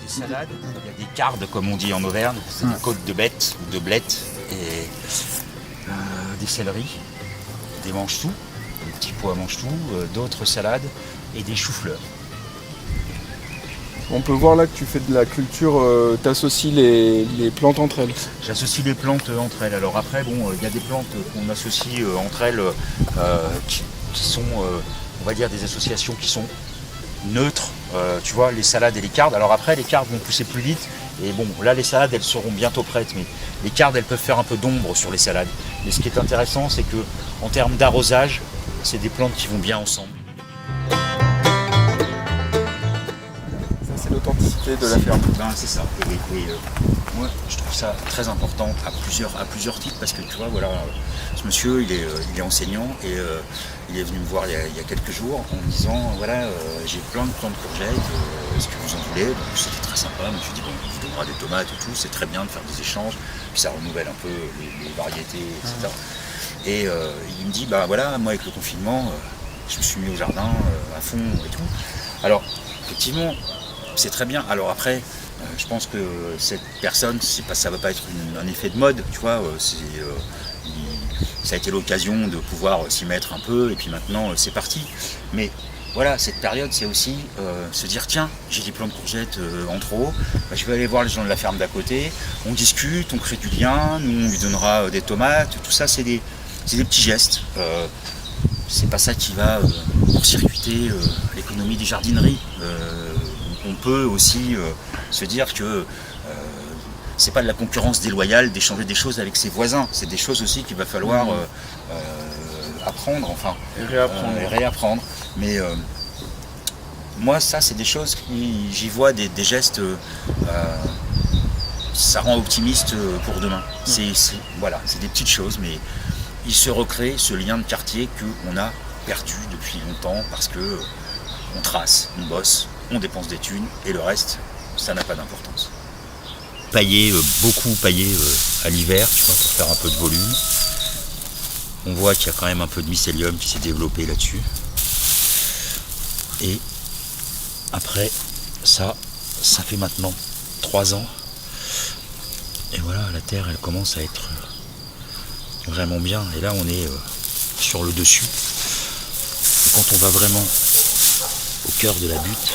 Salade, il y a des cardes comme on dit en Auvergne, c'est des côtes de bêtes ou de blettes et des céleris, des mange-tout, des petits pois à mange-tout, d'autres salades et des choux-fleurs. On peut voir là que tu fais de la culture, tu associes les plantes entre elles. J'associe les plantes entre elles. Alors après, bon, il y a des plantes qu'on associe entre elles qui sont, on va dire, des associations qui sont neutres. Tu vois, les salades et les cardes. Alors après, les cardes vont pousser plus vite. Et bon, là, les salades, elles seront bientôt prêtes. Mais les cardes, elles peuvent faire un peu d'ombre sur les salades. Mais ce qui est intéressant, c'est que en termes d'arrosage, c'est des plantes qui vont bien ensemble. C'est l'authenticité de la ferme. Ben, c'est ça. Moi, je trouve ça très important à plusieurs titres parce que tu vois, voilà, ce monsieur, il est enseignant et il est venu me voir il y a quelques jours en me disant, voilà, j'ai plein de plants de courgettes, est-ce que vous en voulez? Donc, c'était très sympa. Je me suis dit, bon, on vous donnera des tomates et tout, c'est très bien de faire des échanges, puis ça renouvelle un peu les variétés, etc. Et il me dit, bah voilà, moi avec le confinement, je me suis mis au jardin à fond et tout. Alors, effectivement, c'est très bien. Alors après, je pense que cette personne, ça ne va pas être un effet de mode, tu vois. Ça a été l'occasion de pouvoir s'y mettre un peu, et puis maintenant, c'est parti. Mais voilà, cette période, c'est aussi se dire, tiens, j'ai des plants de courgettes en trop, bah, je vais aller voir les gens de la ferme d'à côté, on discute, on crée du lien, nous, on lui donnera des tomates, tout ça, c'est des petits gestes. C'est pas ça qui va court-circuiter l'économie des jardineries. On peut aussi se dire que c'est pas de la concurrence déloyale d'échanger des choses avec ses voisins, c'est des choses aussi qu'il va falloir apprendre, enfin réapprendre. Mais moi, ça, c'est des choses j'y vois des gestes, ça rend optimiste pour demain. Voilà, c'est des petites choses, mais il se recrée ce lien de quartier qu'on a perdu depuis longtemps parce que on trace, on bosse, on dépense des thunes et le reste, ça n'a pas d'importance. Beaucoup paillé à l'hiver, tu vois, pour faire un peu de volume. On voit qu'il y a quand même un peu de mycélium qui s'est développé là-dessus. Et après, ça fait maintenant 3 ans. Et voilà, la terre, elle commence à être vraiment bien. Et là, on est sur le dessus. Et quand on va vraiment au cœur de la butte,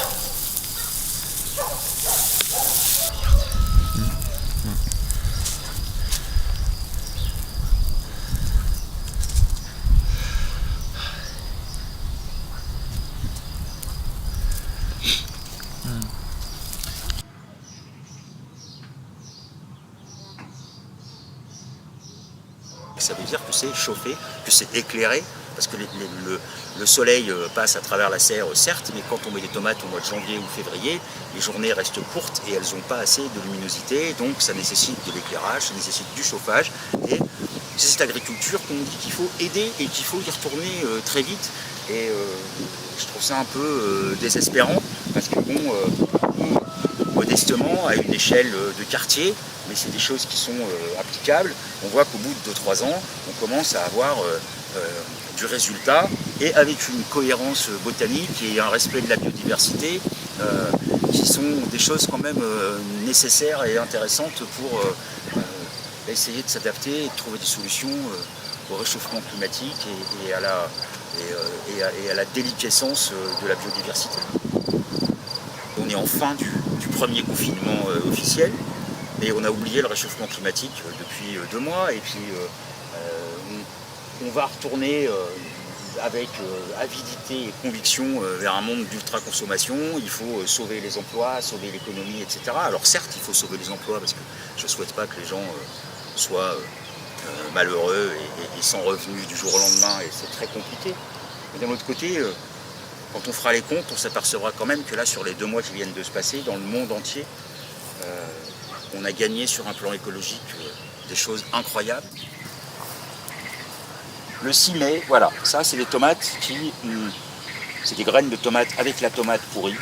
ça veut dire que c'est chauffé, que c'est éclairé, parce que le soleil passe à travers la serre, certes, mais quand on met des tomates au mois de janvier ou février, les journées restent courtes et elles n'ont pas assez de luminosité, donc ça nécessite de l'éclairage, ça nécessite du chauffage, et c'est cette agriculture qu'on dit qu'il faut aider et qu'il faut y retourner très vite, et je trouve ça un peu désespérant, parce que bon, modestement, à une échelle de quartier, mais c'est des choses qui sont applicables. On voit qu'au bout de 2-3 ans, on commence à avoir du résultat et avec une cohérence botanique et un respect de la biodiversité qui sont des choses quand même nécessaires et intéressantes pour essayer de s'adapter et de trouver des solutions au réchauffement climatique et à la déliquescence de la biodiversité. On est en fin du premier confinement officiel. Et on a oublié le réchauffement climatique depuis 2 mois, et puis on va retourner avec avidité et conviction vers un monde d'ultra-consommation. Il faut sauver les emplois, sauver l'économie, etc. Alors certes, il faut sauver les emplois, parce que je ne souhaite pas que les gens soient malheureux et sans revenus du jour au lendemain, et c'est très compliqué. Mais d'un autre côté, quand on fera les comptes, on s'apercevra quand même que là, sur les 2 mois qui viennent de se passer, dans le monde entier, On a gagné sur un plan écologique des choses incroyables. Le 6 mai, voilà, ça c'est des tomates c'est des graines de tomates avec la tomate pourrie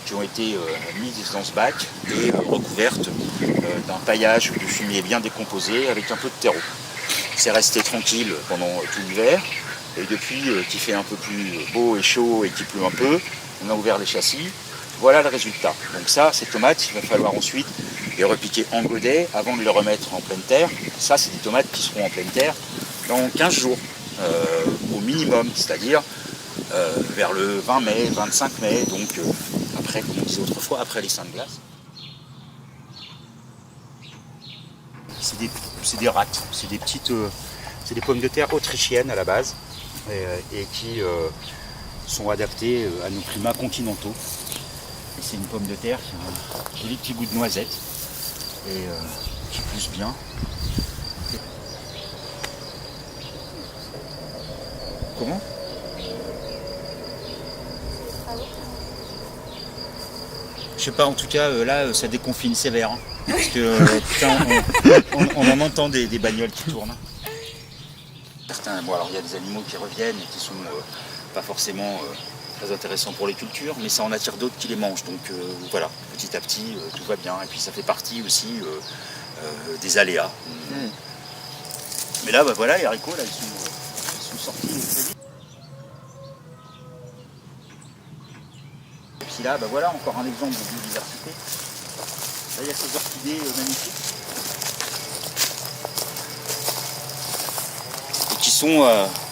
qui ont été mises dans ce bac et recouvertes d'un paillage de fumier bien décomposé avec un peu de terreau. C'est resté tranquille pendant tout l'hiver et depuis qu'il fait un peu plus beau et chaud et qu'il pleut un peu, on a ouvert les châssis. Voilà le résultat. Donc ça, ces tomates, il va falloir ensuite les repiquer en godet avant de les remettre en pleine terre. Ça, c'est des tomates qui seront en pleine terre dans 15 jours au minimum, c'est-à-dire vers le 20 mai, 25 mai, donc après, comme on disait autrefois, après les seins de glace. C'est des rates, c'est des pommes de terre autrichiennes à la base et qui sont adaptées à nos climats continentaux. Et c'est une pomme de terre qui a un joli petit goût de noisette et qui pousse bien. Comment ? Je sais pas, en tout cas, là, ça déconfine sévère. Hein, parce que, putain, on en entend des bagnoles qui tournent. Certains, bon, alors il y a des animaux qui reviennent et qui sont pas forcément très intéressants pour les cultures, mais ça en attire d'autres qui les mangent. Donc voilà, petit à petit, tout va bien. Et puis ça fait partie aussi des aléas. Mais là, bah, voilà, les haricots, là, ils sont sortis très vite. Et puis là, bah, voilà, encore un exemple de biodiversité. Là, il y a ces orchidées magnifiques. Et qui sont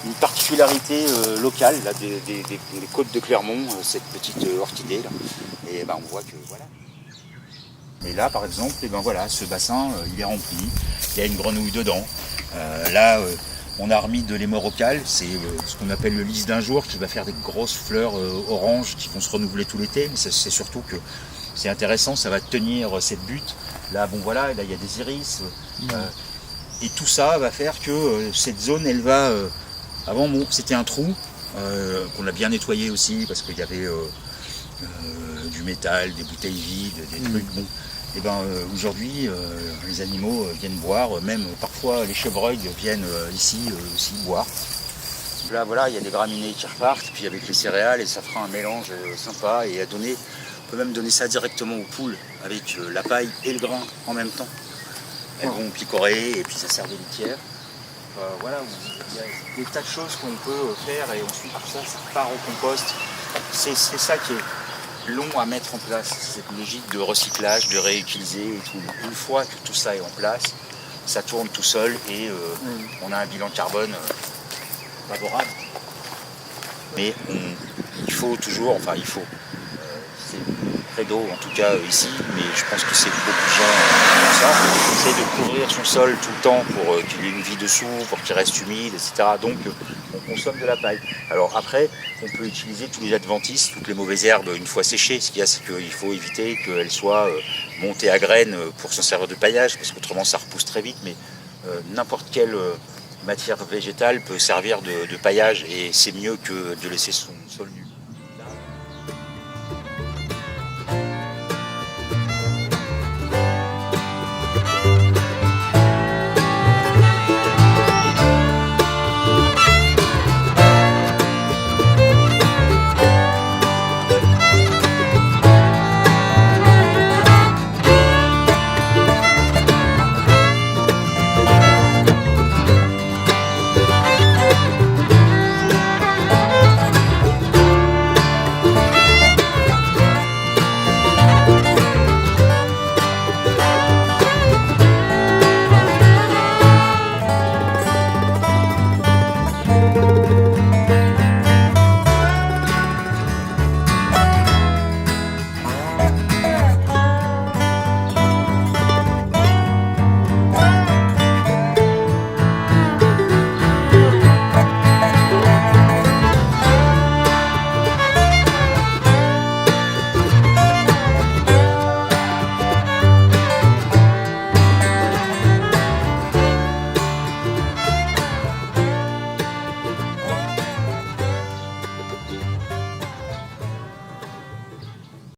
une particularité locale là, des côtes de Clermont, cette petite orchidée là. Et ben, on voit que voilà. Et là par exemple, et ben, voilà, ce bassin il est rempli, il y a une grenouille dedans. Là on a remis de l'hémorocale, c'est ce qu'on appelle le lys d'un jour, qui va faire des grosses fleurs oranges qui vont se renouveler tout l'été, mais c'est surtout que c'est intéressant, ça va tenir cette butte. Là bon voilà, là il y a des iris. Et tout ça va faire que cette zone, elle va... avant, bon, c'était un trou qu'on a bien nettoyé aussi parce qu'il y avait du métal, des bouteilles vides, des trucs. Bon. Et ben aujourd'hui, les animaux viennent boire, même parfois les chevreuils viennent ici aussi boire. Là, voilà, il y a des graminées qui repartent, puis avec les céréales, et ça fera un mélange sympa. Et on peut même donner ça directement aux poules avec la paille et le grain en même temps. Elles vont picorer et puis ça sert de litière. Voilà, il y a des tas de choses qu'on peut faire et ensuite tout ça, ça part au compost. C'est ça qui est long à mettre en place, cette logique de recyclage, de réutiliser et tout. Une fois que tout ça est en place, ça tourne tout seul et on a un bilan carbone favorable. Mais il faut toujours, c'est credo en tout cas ici, mais je pense que c'est beaucoup de gens comme ça, c'est de couvrir son sol tout le temps pour qu'il ait une vie dessous, pour qu'il reste humide, etc. Donc on consomme de la paille. Alors après, on peut utiliser tous les adventices, toutes les mauvaises herbes une fois séchées. Ce qu'il y a, c'est qu'il faut éviter qu'elles soient montées à graines pour s'en servir de paillage, parce qu'autrement ça repousse très vite, mais n'importe quelle matière végétale peut servir de paillage et c'est mieux que de laisser son sol nu.